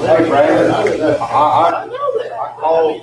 Hey, Brandon, I called.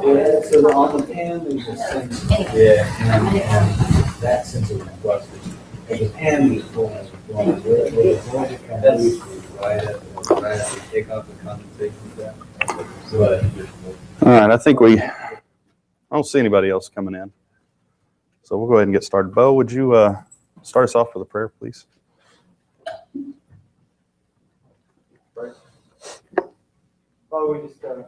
Yeah, so on the pan, there's a sink. Yeah. that sense of complexity. And Japan was going where the countries right to take off the conversation with that. All right, I don't see anybody else coming in. So we'll go ahead and get started. Bo, would you start us off with a prayer, please? Right. Father, we just we're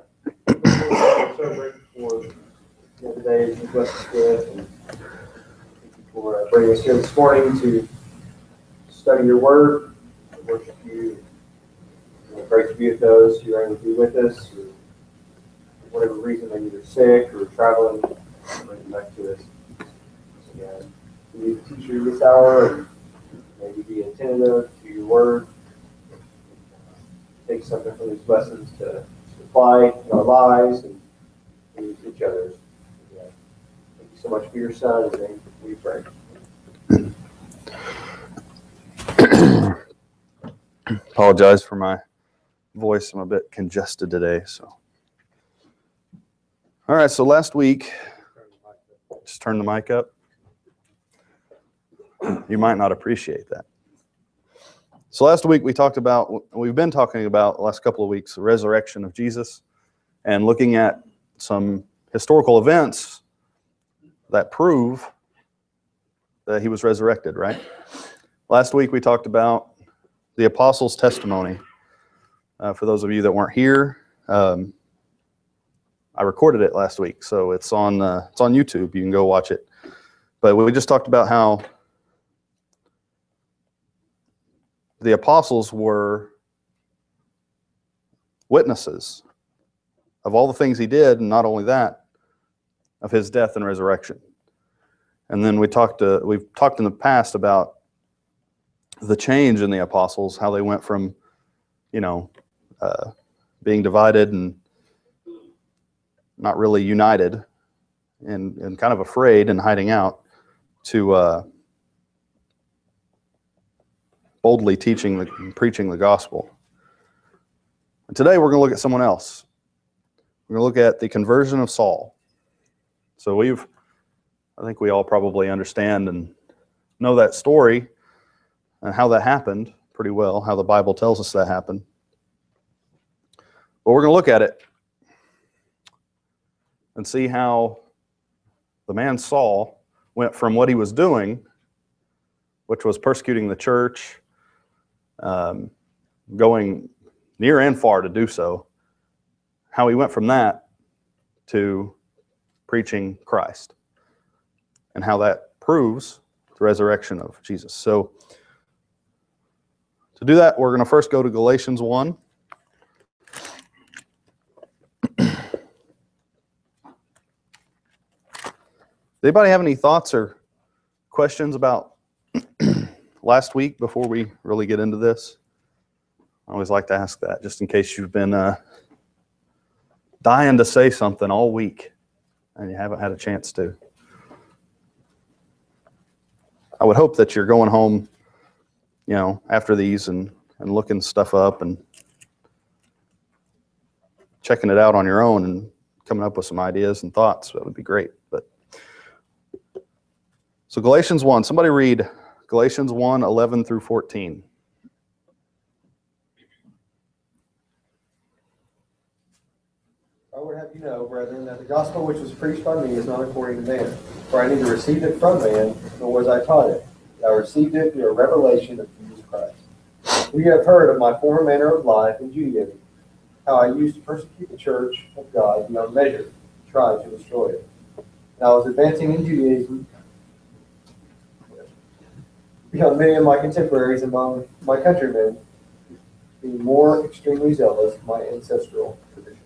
so grateful for the day you blessed us with, and thank you for bringing us here this morning to study your word, to worship you. We pray to be with those who are able to be with us, or for whatever reason they're either sick or traveling. Bring them back to us. So, be the teacher this hour, and maybe be attentive to your word. Take something from these lessons to apply in our lives and to each other's. Yeah. Thank you so much for your son. In his name we pray. Apologize for my voice. I'm a bit congested today. So, all right. So last week, just turn the mic up. You might not appreciate that. So last week we've been talking about the last couple of weeks, the resurrection of Jesus, and looking at some historical events that prove that he was resurrected, right? Last week we talked about the apostles' testimony. For those of you that weren't here, I recorded it last week, so it's on YouTube. You can go watch it. But we just talked about how the apostles were witnesses of all the things he did, and not only that, of his death and resurrection. And then we've talked in the past about the change in the apostles, how they went from, being divided and not really united and kind of afraid and hiding out to boldly teaching and preaching the gospel. And today we're going to look at someone else. We're going to look at the conversion of Saul. So I think we all probably understand and know that story and how that happened pretty well, how the Bible tells us that happened. But we're going to look at it and see how the man Saul went from what he was doing, which was persecuting the church, going near and far to do so, how he went from that to preaching Christ, and how that proves the resurrection of Jesus. So to do that, we're going to first go to Galatians 1. Does anybody have any thoughts or questions about last week before we really get into this? I always like to ask that, just in case you've been dying to say something all week and you haven't had a chance to. I would hope that you're going home, after these and looking stuff up and checking it out on your own and coming up with some ideas and thoughts. That would be great. So Galatians 1, somebody read Galatians 1, 11 through 14. I would have you know, brethren, that the gospel which was preached by me is not according to man. For I neither received it from man, nor was I taught it. I received it through a revelation of Jesus Christ. We have heard of my former manner of life in Judaism, how I used to persecute the church of God beyond measure, tried to destroy it. And I was advancing in Judaism beyond many of my contemporaries among my countrymen, being more extremely zealous of my ancestral tradition.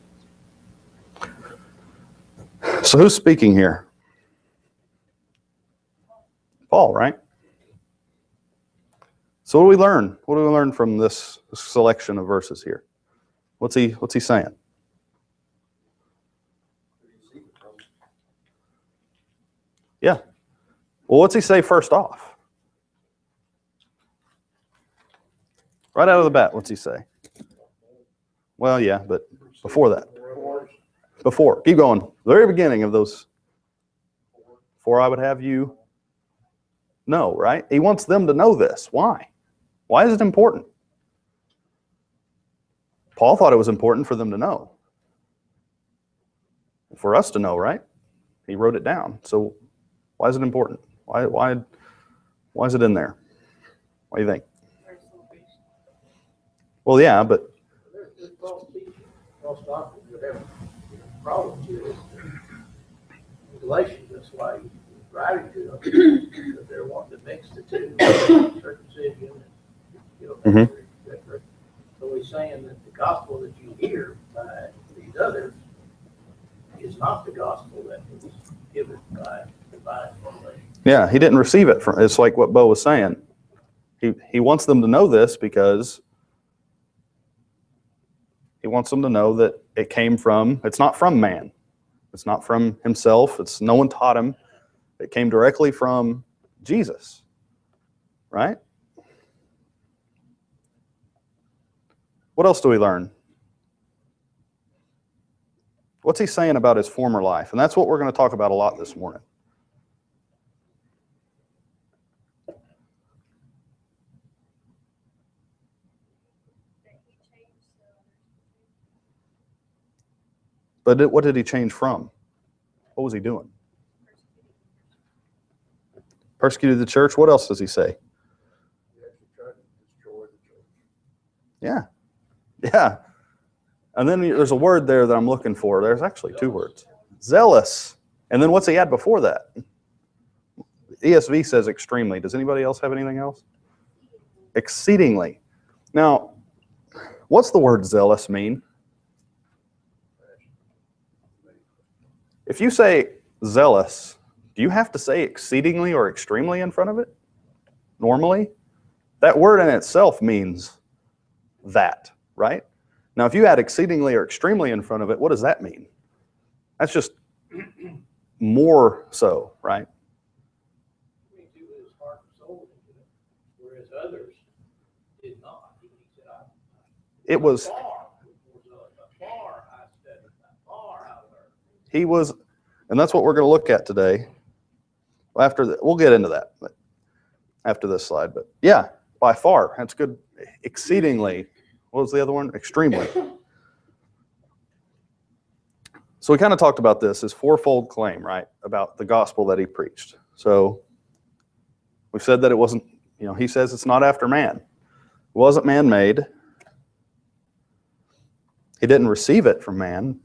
So who's speaking here? Paul, right? So what do we learn? What do we learn from this selection of verses here? What's he saying? Yeah. Well, what's he say first off? Right out of the bat, what's he say? Well, yeah, but before that. Before. Keep going. The very beginning of those. For I would have you know, right? He wants them to know this. Why? Why is it important? Paul thought it was important for them to know. For us to know, right? He wrote it down. So why is it important? Why is it in there? What do you think? Well, yeah, but There's false teaching, false doctrine that have problems with it. In Galatians, that's why he's writing to them, that they're wanting to mix the two, circumcision and, et cetera. So he's saying that the gospel that you hear by these others is not the gospel that was given by divine revelation. yeah, he didn't receive it from. It's like what Bo was saying. He wants them to know this because he wants them to know that it came from. It's not from man. It's not from himself. It's no one taught him. It came directly from Jesus, right? What else do we learn? What's he saying about his former life? And that's what we're going to talk about a lot this morning. But what did he change from? What was he doing? Persecuted the church. What else does he say? He actually tried to destroy the church. Yeah. Yeah. And then there's a word there that I'm looking for. There's actually two words. Zealous. And then what's he had before that? ESV says extremely. Does anybody else have anything else? Exceedingly. Now, what's the word zealous mean? If you say zealous, do you have to say exceedingly or extremely in front of it? Normally? That word in itself means that, right? Now, if you add exceedingly or extremely in front of it, what does that mean? That's just more so, right? It means he put his heart and soul into it, whereas others did not. He said, It was, far I studied, far I learned. he was, and that's what we're going to look at today. We'll get into that after this slide. But yeah, by far, that's good. Exceedingly. What was the other one? Extremely. So we kind of talked about this, his fourfold claim, right, about the gospel that he preached. So we've said that it wasn't, he says it's not after man. It wasn't man-made. He didn't receive it from man.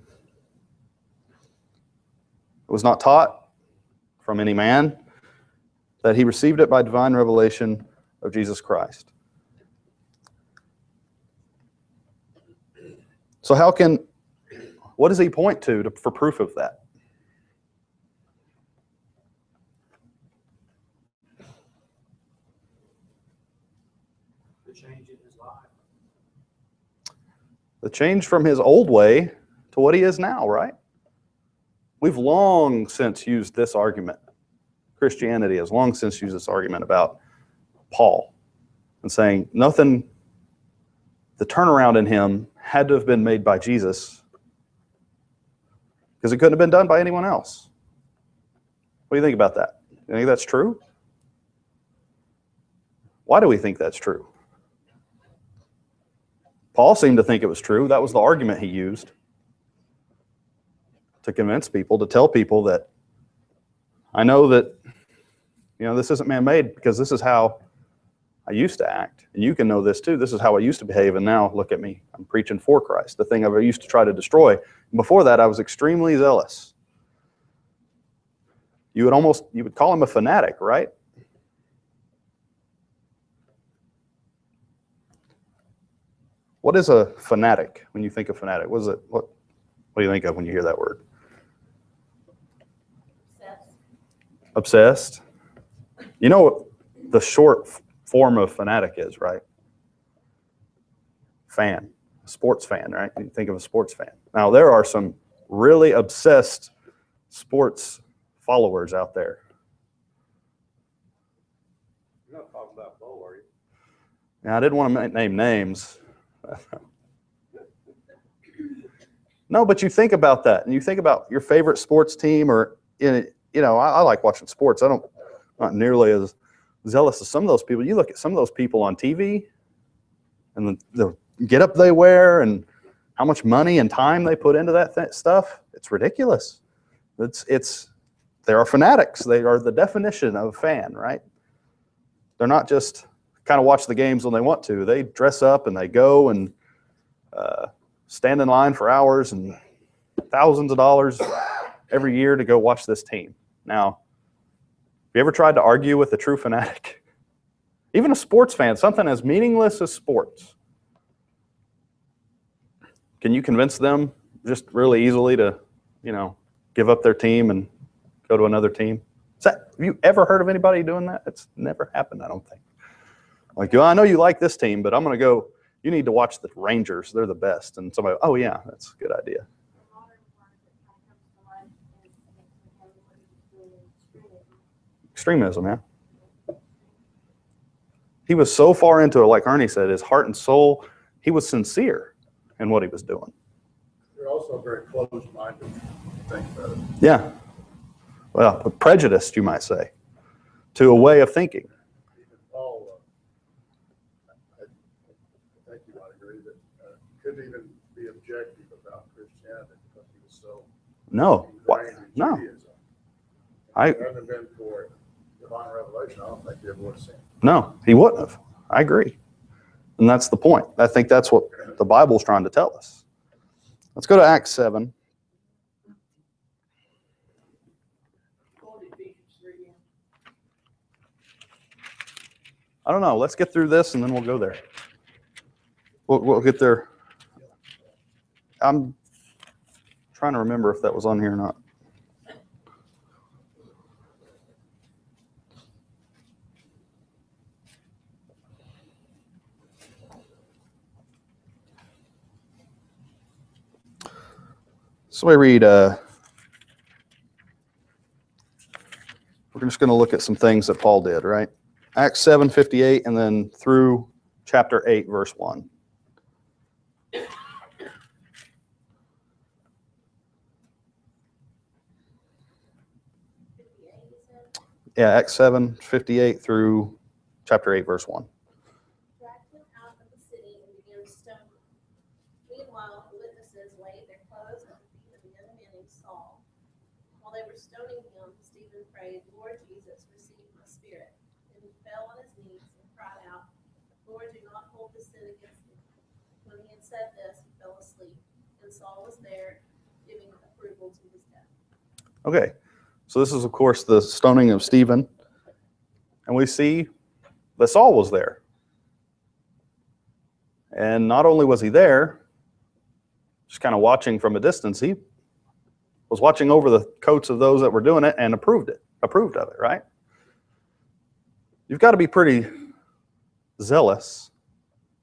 It was not taught from any man, that he received it by divine revelation of Jesus Christ. So what does he point to for proof of that? The change in his life. The change from his old way to what he is now, right? We've long since used this argument. Christianity has long since used this argument about Paul and saying the turnaround in him had to have been made by Jesus because it couldn't have been done by anyone else. What do you think about that? You think that's true? Why do we think that's true? Paul seemed to think it was true. That was the argument he used to convince people, to tell people that I know that, this isn't man-made because this is how I used to act. And you can know this too. This is how I used to behave. And now look at me. I'm preaching for Christ, the thing I used to try to destroy. And before that, I was extremely zealous. You would call him a fanatic, right? What is a fanatic when you think of fanatic? What do you think of when you hear that word? Obsessed. You know what the short form of fanatic is, right? Fan. Sports fan, right? You think of a sports fan. Now, there are some really obsessed sports followers out there. You're not talking about Bo, are you? Now, I didn't want to name names. No, but you think about that, and you think about your favorite sports team, or I like watching sports. Not nearly as zealous as some of those people. You look at some of those people on TV and the get up they wear and how much money and time they put into that stuff. It's ridiculous. They are fanatics. They are the definition of a fan, right? They're not just kind of watch the games when they want to. They dress up and they go and stand in line for hours and thousands of dollars every year to go watch this team. Now, have you ever tried to argue with a true fanatic? Even a sports fan, something as meaningless as sports. Can you convince them just really easily to, give up their team and go to another team? Have you ever heard of anybody doing that? It's never happened, I don't think. Like, I know you like this team, but I'm going to go, you need to watch the Rangers. They're the best. And somebody, oh yeah, that's a good idea. Extremism, yeah. He was so far into it, like Ernie said, his heart and soul, he was sincere in what he was doing. You're also very closed-minded, think about it. Yeah. Well, prejudiced, you might say, to a way of thinking. Even Paul, I think you might agree that couldn't even be objective about Christianity because he was so No. What? ingrained in No. Judaism. I If it hadn't been for divine revelation, I don't think you ever would have seen it. No, he wouldn't have. I agree. And that's the point. I think that's what the Bible's trying to tell us. Let's go to Acts 7. I don't know. Let's get through this and then we'll go there. We'll get there. I'm trying to remember if that was on here or not. So I read, we're just going to look at some things that Paul did, right? Acts 7:58 and then through chapter 8, verse 1. Yeah, Acts 7:58 through chapter 8, verse 1. Dragged him out of the city and began to stone him. Meanwhile, the witnesses laid their clothes at the feet of a young man named Saul. While they were stoning him, Stephen prayed, "Lord Jesus, receive my spirit." And he fell on his knees and cried out, "Lord, do not hold this sin against me." When he had said this, he fell asleep, and Saul was there, giving approval to his death. Okay, so this is, of course, the stoning of Stephen. And we see that Saul was there. And not only was he there, just kind of watching from a distance, he was watching over the coats of those that were doing it and approved of it, right? You've got to be pretty zealous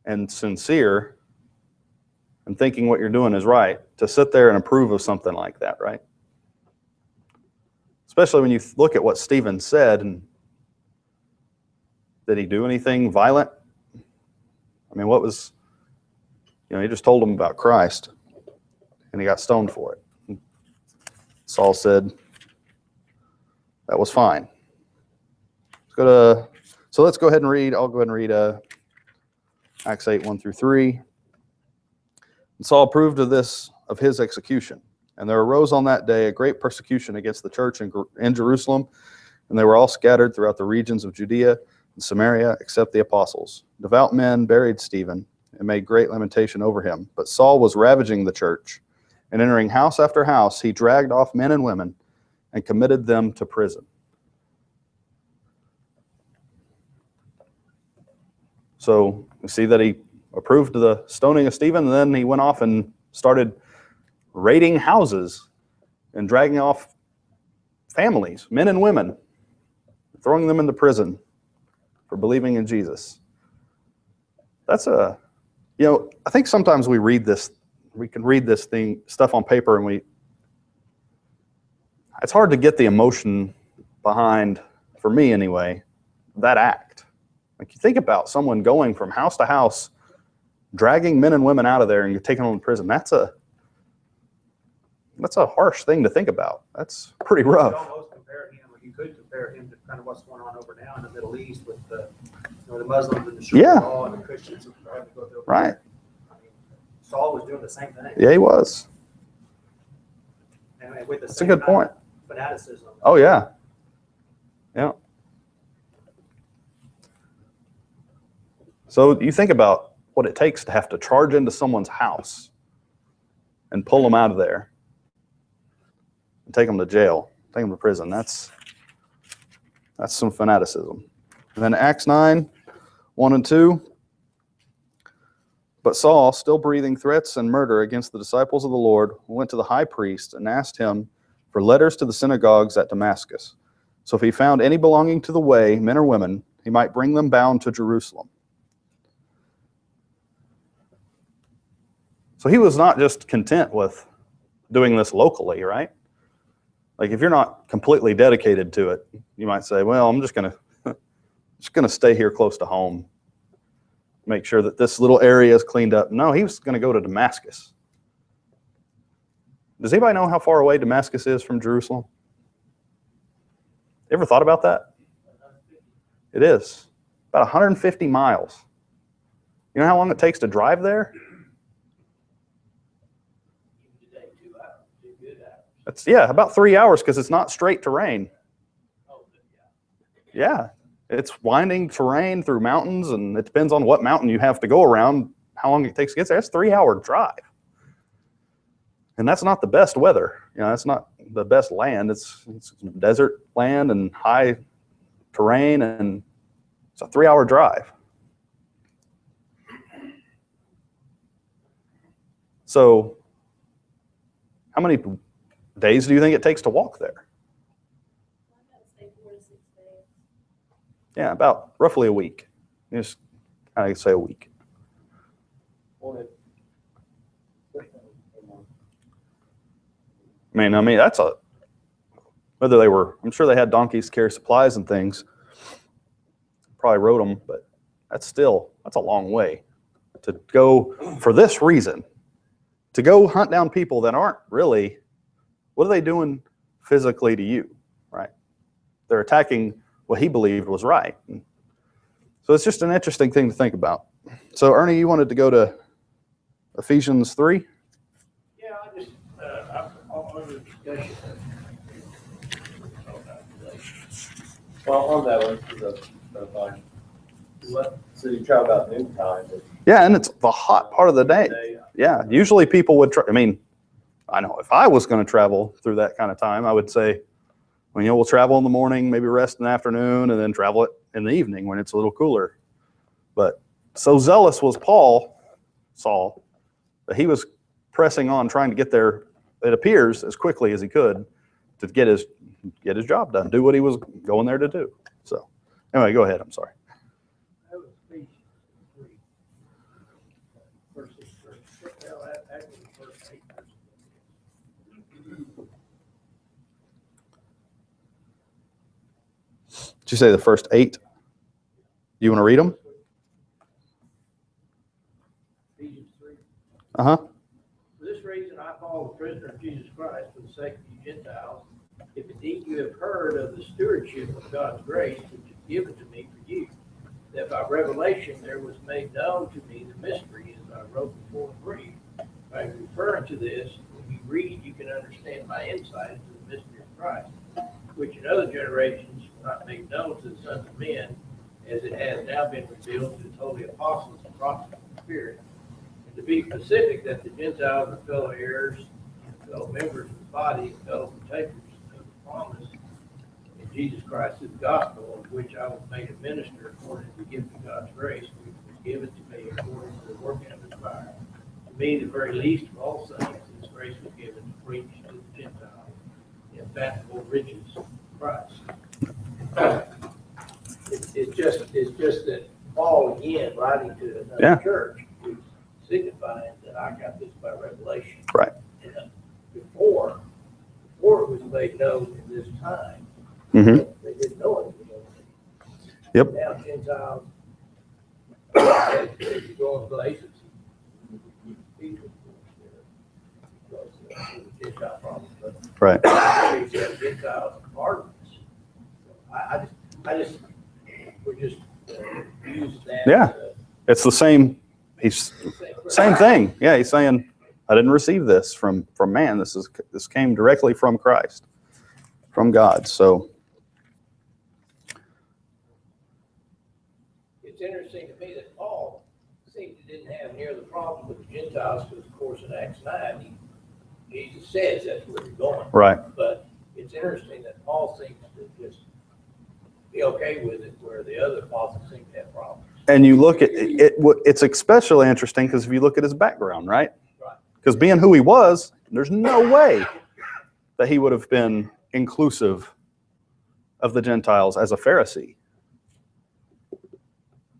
and sincere and thinking what you're doing is right to sit there and approve of something like that, right? Especially when you look at what Stephen said. And did he do anything violent? I mean, what was, he just told him about Christ and he got stoned for it. And Saul said, that was fine. So let's go ahead and read, I'll go ahead and read Acts 8, 1 through 3. And Saul approved of his execution. And there arose on that day a great persecution against the church in Jerusalem, and they were all scattered throughout the regions of Judea and Samaria, except the apostles. Devout men buried Stephen and made great lamentation over him. But Saul was ravaging the church, and entering house after house, he dragged off men and women and committed them to prison. So you see that he approved the stoning of Stephen, and then he went off and started raiding houses and dragging off families, men and women, throwing them into prison for believing in Jesus. That's I think sometimes we can read this stuff on paper, and it's hard to get the emotion behind, for me anyway, that act. Like, you think about someone going from house to house, dragging men and women out of there, and you're taking them to prison. That's a harsh thing to think about. That's pretty rough. You could compare him to kind of what what's going on over now in the Middle East with the, the Muslims and the Sharia Yeah. law and the Christians who are having to go through. Right. I mean, Saul was doing the same thing. Yeah, he was. And with the That's a same good point. fanaticism. Oh, yeah. Yeah. So you think about what it takes to have to charge into someone's house and pull them out of there and take them to jail, take them to prison. That's some fanaticism. And then Acts 9, 1 and 2. But Saul, still breathing threats and murder against the disciples of the Lord, went to the high priest and asked him for letters to the synagogues at Damascus. So if he found any belonging to the way, men or women, he might bring them bound to Jerusalem. So he was not just content with doing this locally, right? Like if you're not completely dedicated to it, you might say, well, I'm just going to stay here close to home. Make sure that this little area is cleaned up. No, he was going to go to Damascus. Does anybody know how far away Damascus is from Jerusalem? You ever thought about that? It is about 150 miles. You know how long it takes to drive there? That's about 3 hours because it's not straight terrain. Yeah, it's winding terrain through mountains, and it depends on what mountain you have to go around, how long it takes to get there. That's a 3-hour drive. And that's not the best weather. That's not the best land. It's desert land and high terrain, and it's a 3-hour drive. So how many days do you think it takes to walk there? I'd say 4 to 6 days. Yeah, about roughly a week. Just kind of say a week. I mean, that's whether they were, I'm sure they had donkeys to carry supplies and things. Probably rode them, but that's a long way to go for this reason. To go hunt down people that aren't really, what are they doing physically to you, right? They're attacking what he believed was right. So it's just an interesting thing to think about. So Ernie, you wanted to go to Ephesians 3? Yeah, I just, I'm under discussion. Well, on that one, that's fine. What? So you try about noontime. Yeah, and it's the hot part of the day. Yeah, usually people would I know if I was going to travel through that kind of time, I would say, we'll travel in the morning, maybe rest in the afternoon, and then travel it in the evening when it's a little cooler. But so zealous was Saul, that he was pressing on, trying to get there, it appears, as quickly as he could to get his job done, do what he was going there to do. So anyway, go ahead. I'm sorry. That was Ephesians 3. Verse 6. Well, actually, verse 8. Did you say the first 8? You want to read them? Ephesians 3. Uh-huh. For this reason, I, Paul, the prisoner of Jesus Christ, for the sake of you Gentiles, if indeed you have heard of the stewardship of God's grace, which is given to me for you, that by revelation there was made known to me the mystery, as I wrote before in brief. By referring to this, when you read, you can understand my insight into the mystery of Christ, which in other generations were not made known to the sons of men, as it has now been revealed to the holy apostles and prophets of the Spirit. And to be specific, that the Gentiles are fellow heirs, and fellow members of the body, and fellow partakers of the promise in Jesus Christ is the gospel, of which I was made a minister according to the gift of God's grace, which was given to me according to the working of his power. To me, the very least of all saints, this grace was given to preach to the Gentiles the unfathomable riches of Christ. It's just that Paul, again, writing to another church, is signifying that I got this by revelation. Right. And before it was made known in this time, Mm-hmm. they didn't know it. Yep. Now Gentiles, as you go in places, because the Gentile problem, but Right. Gentiles are part of this. I just, we're just using that. Yeah. It's the same. He's same thing. Yeah, he's saying, I didn't receive this from man. This came directly from Christ, from God. So It's interesting to me that Paul seemed to didn't have near the problem with the Gentiles, because of course in Acts 9, Jesus says that's where you're going. right. But it's interesting that Paul seems to just be okay with it, where the other apostles seem to have problems. And you look at it. It's especially interesting because if you look at his background, right? Right. Because being who he was, there's no way that he would have been inclusive of the Gentiles as a Pharisee.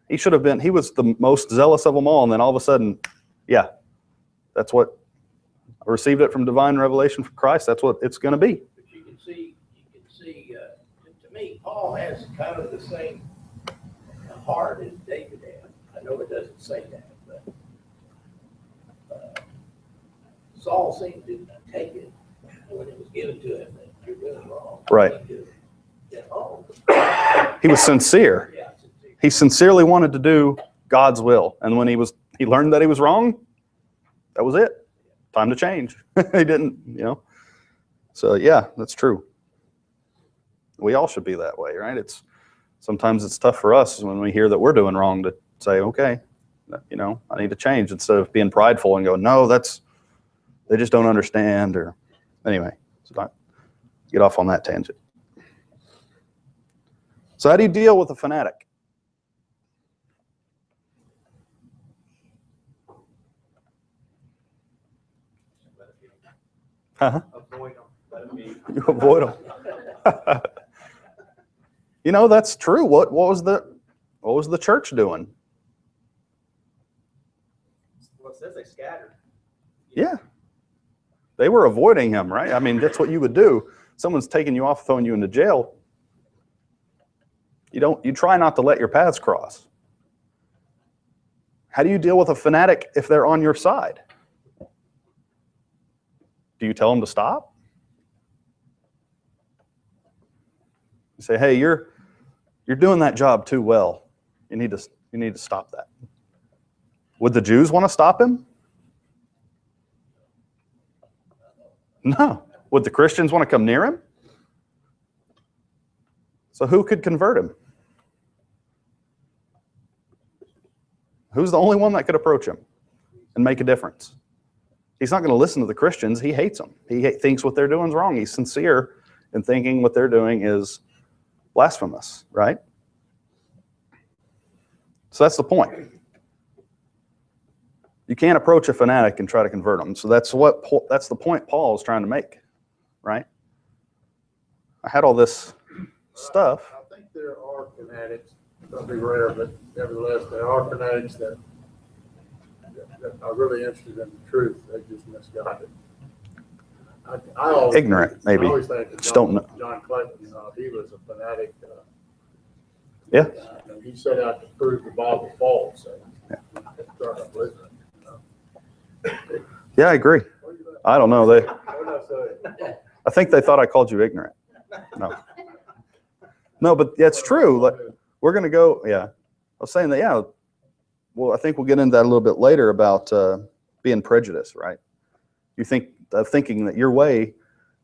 He should have been. He was the most zealous of them all, and then all of a sudden, yeah, that's what I received it from divine revelation from Christ. That's what it's going to be. But you can see, to me, Paul has kind of the same heart as David had. I know it doesn't say that, but Saul seemed to take it when it was given to him that you're doing wrong. Right. He was sincere. Yeah, sincere. He sincerely wanted to do God's will, and when he learned that he was wrong, that was it. Time to change. He didn't, So yeah, that's true. We all should be that way, right? Sometimes it's tough for us when we hear that we're doing wrong to say, okay, I need to change, instead of being prideful and go, no, they just don't understand. Or anyway, so not get off on that tangent. So how do you deal with a fanatic? Uh-huh. Avoid them. Let them be. You avoid them. That's true. What was the church doing? Well, it says they scattered. Yeah. They were avoiding him, right? I mean, that's what you would do. Someone's taking you off, throwing you into jail. You try not to let your paths cross. How do you deal with a fanatic if they're on your side? Do you tell them to stop? You say, hey, you're doing that job too well. You need to stop that. Would the Jews want to stop him? No. Would the Christians want to come near him? So who could convert him? Who's the only one that could approach him and make a difference? He's not going to listen to the Christians. He hates them. He thinks what they're doing is wrong. He's sincere in thinking what they're doing is blasphemous, right? So that's the point. You can't approach a fanatic and try to convert them. So that's the point Paul is trying to make, right? I had all this stuff. I think there are fanatics, it'll be rare, but nevertheless, there are fanatics that are really interested in the truth. They just misguide it. I always, Ignorant, maybe. I always think that Just don't know. John Clayton, he was a fanatic. Yeah. And he set out to prove the Bible false. And turned up listening. Yeah, I agree. I don't know. What did I say? I think they thought I called you ignorant. No, but it's true. Like, we're going to go, yeah. I was saying that, yeah. Well, I think we'll get into that a little bit later about being prejudiced, right? You think, thinking that your way,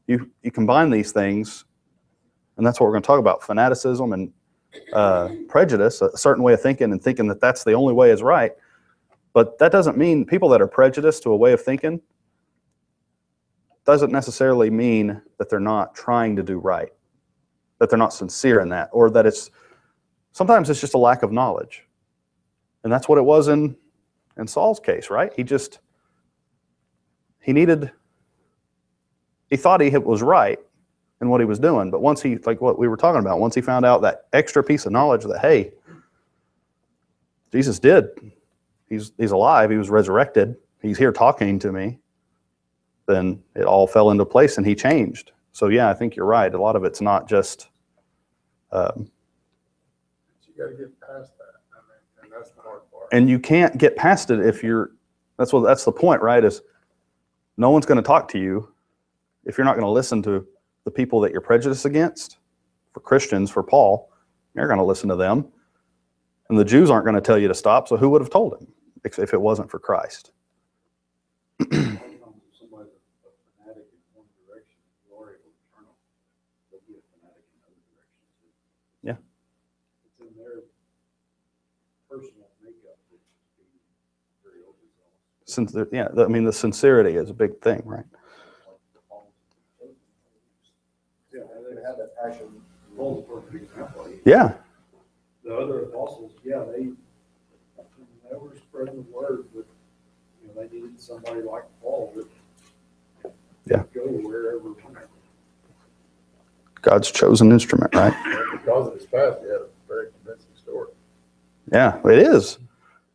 you combine these things, and that's what we're going to talk about, fanaticism and prejudice, a certain way of thinking, and thinking that that's the only way is right. But that doesn't mean people that are prejudiced to a way of thinking doesn't necessarily mean that they're not trying to do right, that they're not sincere in that, or that sometimes it's just a lack of knowledge. And that's what it was in Saul's case, right? He thought he was right in what he was doing, but once like what we were talking about, once he found out that extra piece of knowledge that, hey, Jesus did. He's alive. He was resurrected. He's here talking to me. Then it all fell into place and he changed. So yeah, I think you're right. A lot of it's not just. You got to get past that. And that's the hard part. And you can't get past it if that's the point, right? Is no one's going to talk to you if you're not going to listen to the people that you're prejudiced against. For Christians, for Paul, You're going to listen to them. And the Jews aren't going to tell you to stop, so who would have told him if it wasn't for Christ? Somebody's a fanatic in one direction, you are able to turn them. They'll be a fanatic in other directions too. Yeah. It's in their personal makeup that be very overzealous. Yeah, I mean, the sincerity is a big thing, right? Yeah, they had that passion. Paul's a perfect example. Yeah, The other apostles, yeah, they were spreading the word, but they needed somebody like Paul that Yeah. go wherever. whenever. God's chosen instrument, right? Because of his past, he had a very convincing story. Yeah, it is.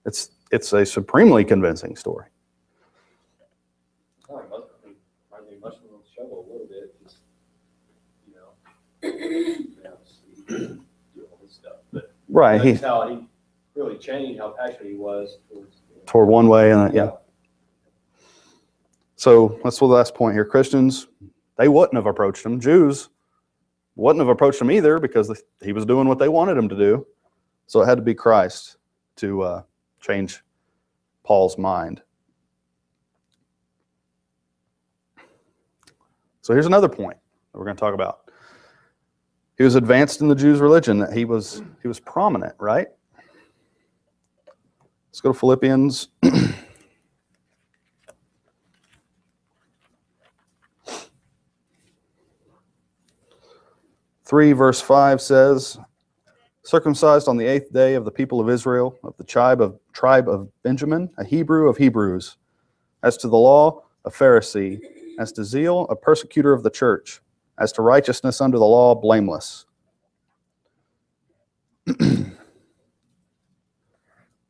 It's a supremely convincing story. I mean, most of them struggle a little bit, just, do all this stuff. But Right. that's how he really changed, how passionate he was towards. Toward one way, and yeah. So that's the last point here. Christians, they wouldn't have approached him. Jews wouldn't have approached him either because he was doing what they wanted him to do. So it had to be Christ to change Paul's mind. So here's another point that we're going to talk about. He was advanced in the Jews' religion. That he was prominent, right? Let's go to Philippians. 3 verse 5 says, circumcised on the 8th day of the people of Israel, of the tribe of Benjamin, a Hebrew of Hebrews. As to the law, a Pharisee. As to zeal, a persecutor of the church. As to righteousness under the law, blameless.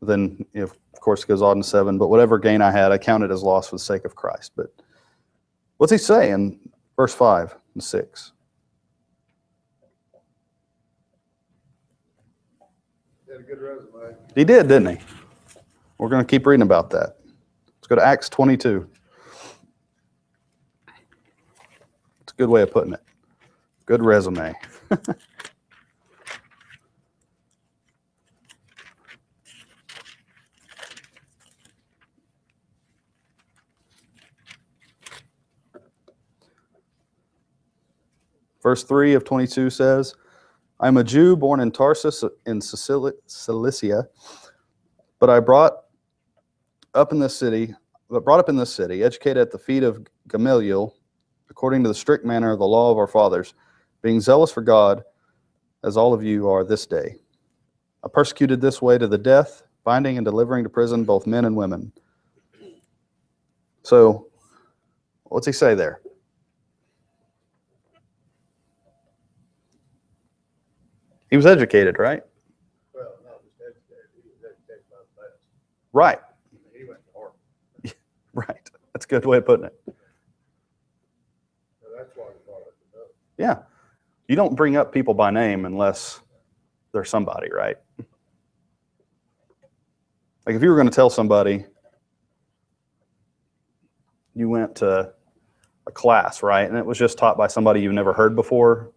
Then, of course, it goes on in 7, but whatever gain I had, I counted as loss for the sake of Christ. But what's he say in verse 5 and 6? He had a good resume. He did, didn't he? We're going to keep reading about that. Let's go to Acts 22. It's a good way of putting it. Good resume. Verse 3 of 22 says, I am a Jew born in Tarsus in Cilicia, but brought up in this city, educated at the feet of Gamaliel, according to the strict manner of the law of our fathers, being zealous for God, as all of you are this day. I persecuted this way to the death, binding and delivering to prison both men and women. So, what's he say there? He was educated, right? Well, not just educated, he was educated by the best. Right. He went to Harvard. Right. That's a good way of putting it. So that's why he brought up the book. Yeah. You don't bring up people by name unless they're somebody, right? Like if you were going to tell somebody you went to a class, right, and it was just taught by somebody you've never heard before,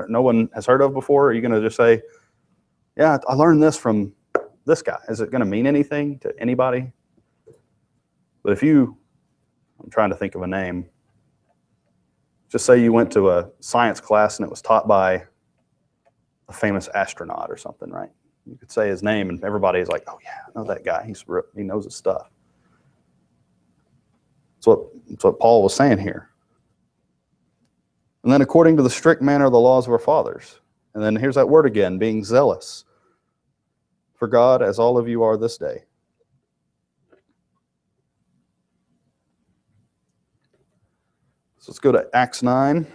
no one has heard of before, are you going to just say, yeah, I learned this from this guy? Is it going to mean anything to anybody? But if I'm trying to think of a name, just say you went to a science class and it was taught by a famous astronaut or something, right? You could say his name and everybody's like, oh yeah, I know that guy. He knows his stuff. That's what Paul was saying here. And then according to the strict manner of the laws of our fathers. And then here's that word again, being zealous for God as all of you are this day. So let's go to Acts 9.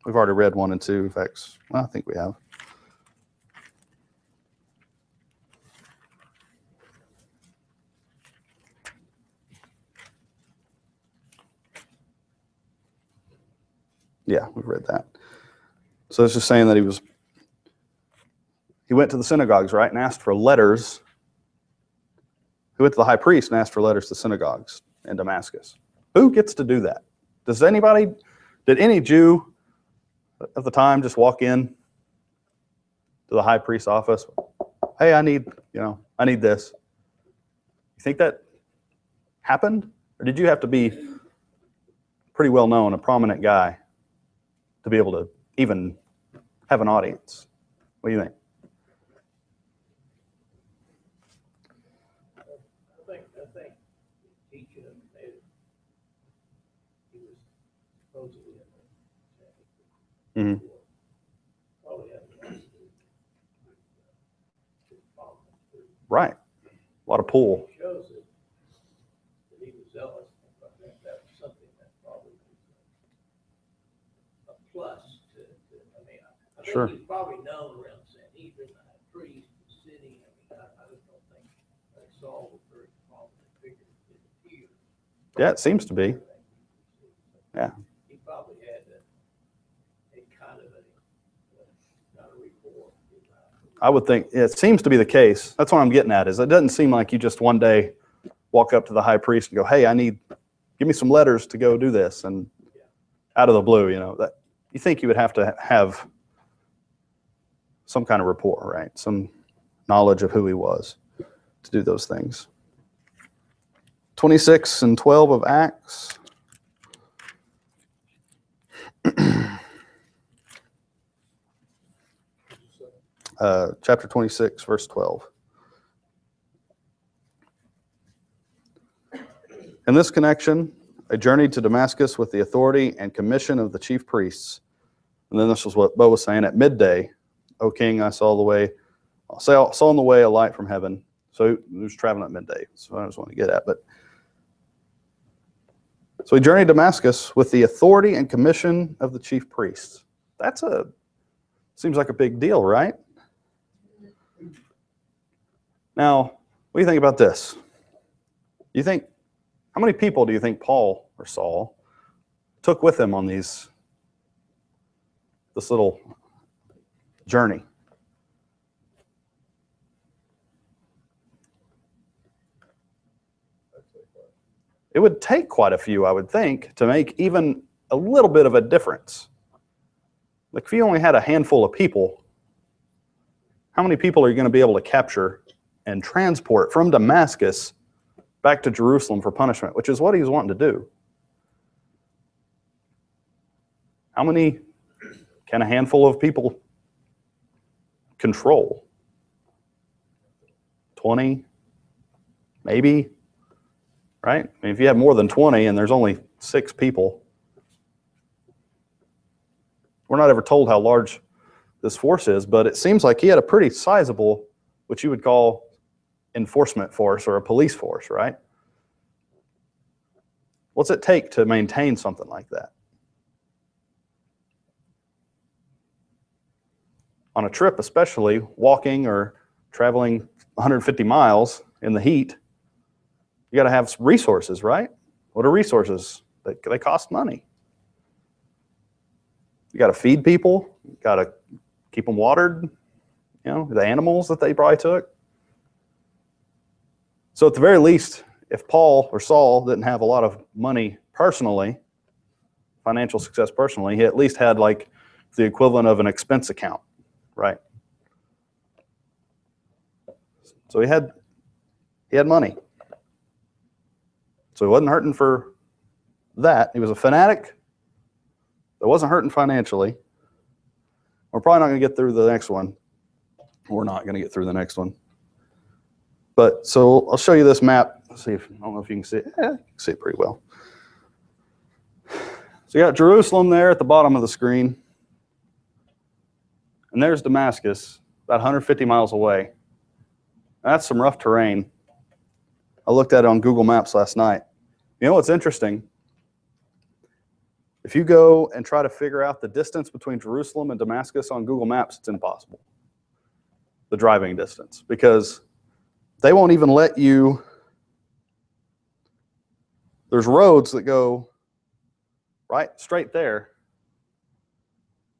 We've already read 1 and 2. Acts, well, I think we have. Yeah, we've read that. So it's just saying that he went to the synagogues, right, and asked for letters. He went to the high priest and asked for letters to synagogues in Damascus. Who gets to do that? Did any Jew of the time just walk in to the high priest's office. Hey, I need this. You think that happened? Or did you have to be pretty well known, a prominent guy, to be able to even have an audience? What do you think? I think teaching him that he was supposedly Mhm. probably had a lot to do with Parliament. Right. A lot of pull. It shows that he was zealous. I think that was something that probably was a plus to I mean, I Sure. think he's probably known around Sanhedrin, the high priest, the city. I mean, I just don't think that Saul was very prominent figure in the peer. Yeah, it seems to be. Yeah. He probably had a kind of not a rapport. I would think it seems to be the case. That's what I'm getting at, is it doesn't seem like you just one day walk up to the high priest and go, hey, give me some letters to go do this. And out of the blue, that you think you would have to have some kind of rapport, right? Some knowledge of who he was to do those things. 26 and 12 of Acts. Chapter 26, verse 12. In this connection, I journeyed to Damascus with the authority and commission of the chief priests. And then this was what Bo was saying. At midday, O king, I saw on the way a light from heaven. So he was traveling at midday. So I just want to get at. So he journeyed to Damascus with the authority and commission of the chief priests. Seems like a big deal, right? Now, what do you think about this? How many people do you think Paul or Saul took with him on this little journey? It would take quite a few, I would think, to make even a little bit of a difference. Like if you only had a handful of people, how many people are you going to be able to capture and transport from Damascus back to Jerusalem for punishment, which is what he was wanting to do? How many can a handful of people control? 20? Maybe? Right? I mean, if you have more than 20 and there's only 6 people, we're not ever told how large this force is, but it seems like he had a pretty sizable, what you would call enforcement force or a police force, right? What's it take to maintain something like that? On a trip, especially walking or traveling 150 miles in the heat, you got to have resources, right? What are resources? They cost money. You got to feed people. You got to keep them watered. The animals that they probably took. So at the very least, if Paul or Saul didn't have a lot of money personally, financial success personally, he at least had like the equivalent of an expense account, right? So he had money. So he wasn't hurting for that. He was a fanatic that wasn't hurting financially. We're probably not going to get through the next one. We're not going to get through the next one. But so I'll show you this map. Let's see I don't know if you can see it. You can see it pretty well. So you got Jerusalem there at the bottom of the screen. And there's Damascus, about 150 miles away. That's some rough terrain. I looked at it on Google Maps last night. You know what's interesting? If you go and try to figure out the distance between Jerusalem and Damascus on Google Maps, it's impossible. The driving distance, because they won't even let you. There's roads that go right straight there,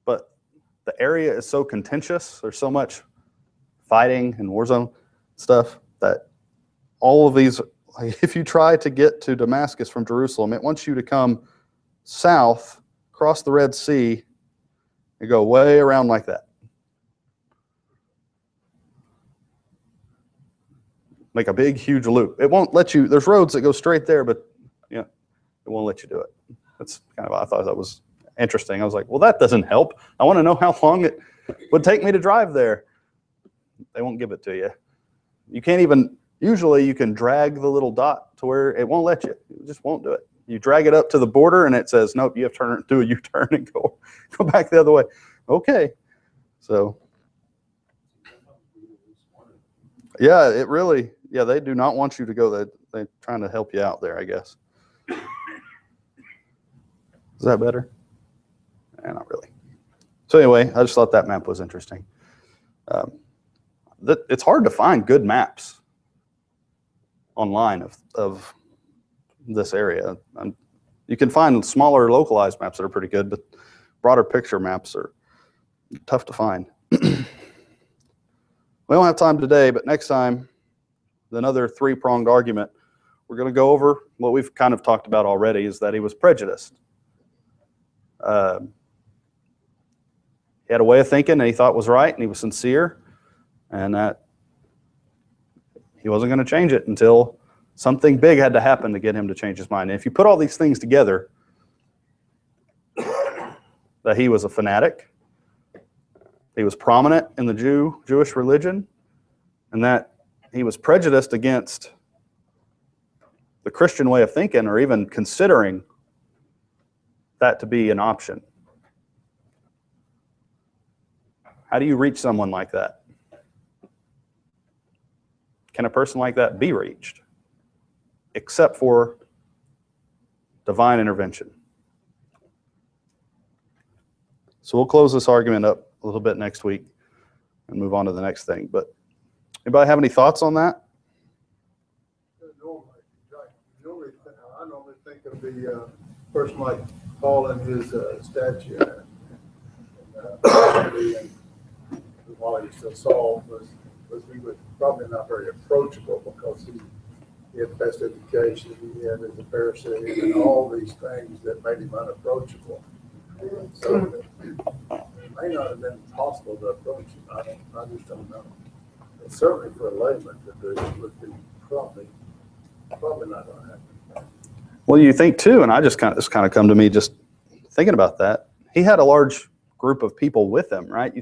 but the area is so contentious. There's so much fighting and war zone stuff that all of these, if you try to get to Damascus from Jerusalem, it wants you to come south, cross the Red Sea, and go way around like that. make a big, huge loop. It won't let you, there's roads that go straight there, but yeah, it won't let you do it. That's kind of, I thought that was interesting. I was like, well, that doesn't help. I want to know how long it would take me to drive there. They won't give it to you. You can't even, usually you can drag the little dot to where it won't let you. It just won't do it. You drag it up to the border and it says, nope, you have to do a U-turn and go back the other way. Okay. So, yeah, it really, yeah, they do not want you to go there. They're trying to help you out there, I guess. Is that better? Not really. So anyway, I just thought that map was interesting. It's hard to find good maps online of this area. You can find smaller localized maps that are pretty good, but broader picture maps are tough to find. We don't have time today, but next time, another three-pronged argument. We're going to go over what we've kind of talked about already, is that he was prejudiced. He had a way of thinking that he thought was right, and he was sincere, and that he wasn't going to change it until something big had to happen to get him to change his mind. And if you put all these things together, that he was a fanatic, he was prominent in the Jewish religion, and that he was prejudiced against the Christian way of thinking, or even considering that to be an option. How do you reach someone like that? Can a person like that be reached? Except for divine intervention. So we'll close this argument up a little bit next week and move on to the next thing. But anybody have any thoughts on that? I normally think of the person like Paul and his statue, and while he still Saul was he was probably not very approachable, because he had the best education, he had his Pharisee, and all these things that made him unapproachable. So it may not have been possible to approach him. I just don't know. But certainly for a layman to do it would be probably not going to happen. Well, you think too, and this kind of come to me just thinking about that. He had a large group of people with him, right?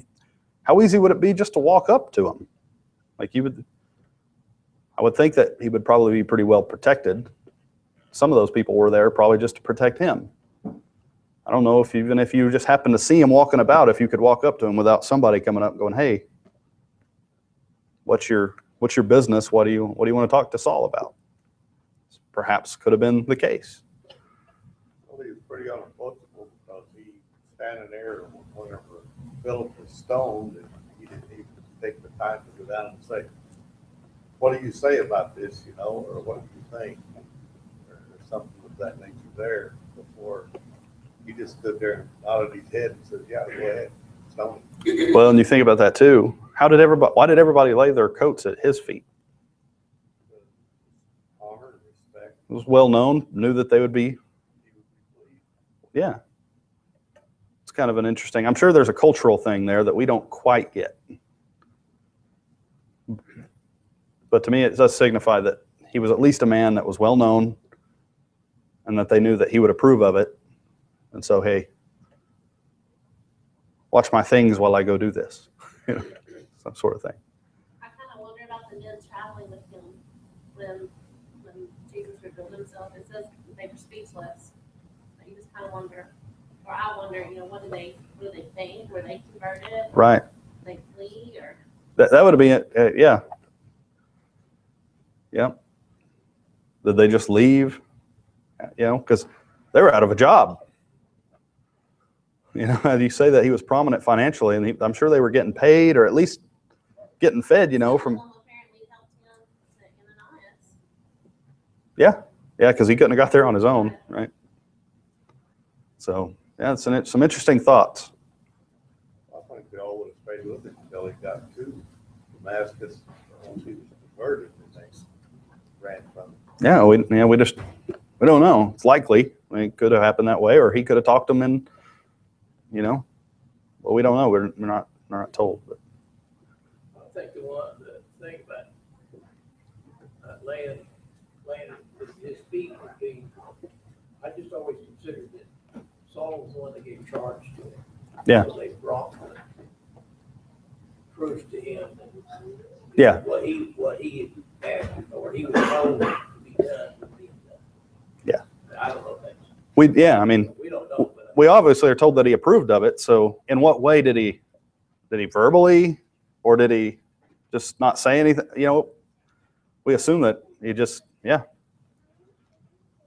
How easy would it be just to walk up to him? Like I would think that he would probably be pretty well protected. Some of those people were there probably just to protect him. I don't know if even if you just happened to see him walking about, if you could walk up to him without somebody coming up going, "Hey, what's your business? What do you want to talk to Saul about?" Perhaps could have been the case. Well, he was pretty unapproachable, because he standing there whenever Philip was stoned, and he didn't even take the time to go down and say, "What do you say about this?" Or "What do you think?" Or something of that nature there, before he just stood there and nodded his head and said, "Yeah, go ahead, stone him." Well, and you think about that too. Why did everybody lay their coats at his feet? Honor and respect. It was well known, knew that they would be. Yeah. It's kind of an interesting, I'm sure there's a cultural thing there that we don't quite get. But to me, it does signify that he was at least a man that was well known, and that they knew that he would approve of it. And so, hey, watch my things while I go do this. Some sort of thing. I kind of wonder about the men traveling with him when Jesus revealed himself. It says they were speechless. But you just kind of wonder, or I wonder, what do they think? Were they converted? Right. Did they flee, or That would be it. Yeah. Yeah. Did they just leave? Because they were out of a job. You say that he was prominent financially, and I'm sure they were getting paid, or at least getting fed, from. apparently helped him to Ananias. Yeah, because he couldn't have got there on his own, right? So, yeah, it's some interesting thoughts. I think they all would have stayed with him until he got to Damascus, once he was converted, and they ran from him. Yeah, we don't know. It's likely. It could have happened that way, or he could have talked them in, well, we don't know. We're not told. But. I think the thing about laying at his feet would be, I just always considered that Saul was the one that gave charge to him. Yeah. So they brought the proofs to him. Yeah. What he had asked, or he was told to be done, would be done. Yeah. I don't know if that's, I mean, we don't know, but. we obviously are told that he approved of it. So in what way did he verbally, or did he just not say anything? You know, we assume that he just, yeah.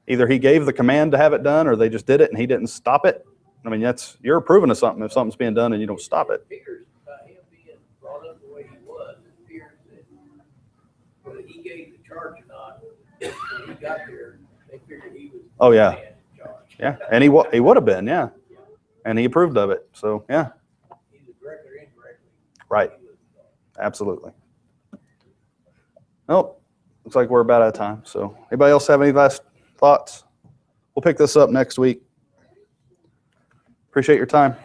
Either he gave the command to have it done, or they just did it and he didn't stop it. I mean, you're approving of something if something's being done and you don't stop it. It appears by him being brought up the way he was, it appears that whether he gave the charge or not, when he got there, they figured he was. Oh, yeah. the man in charge. Yeah. And he would have been, yeah. And he approved of it. So, yeah, Either directly or indirectly. right. he was, Absolutely. Nope. Looks like we're about out of time. So anybody else have any last thoughts? We'll pick this up next week. Appreciate your time.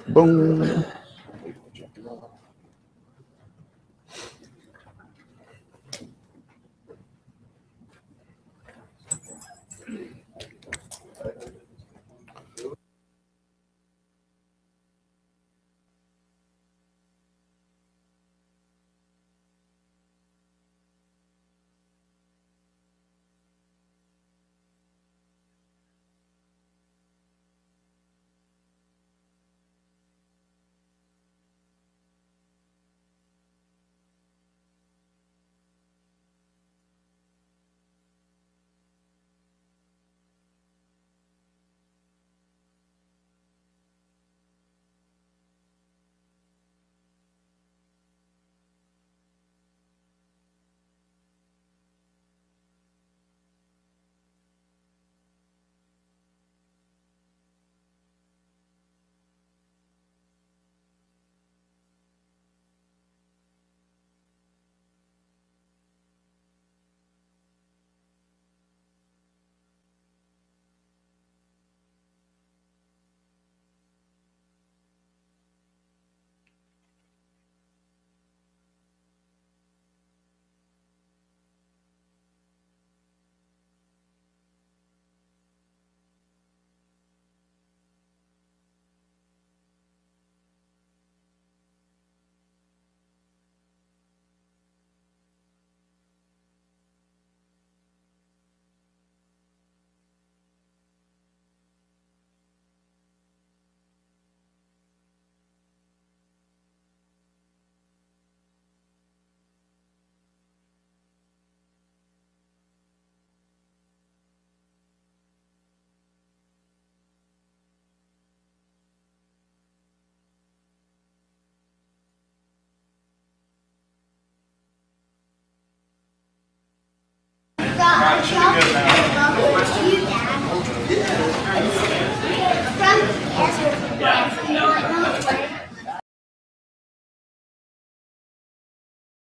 Boom.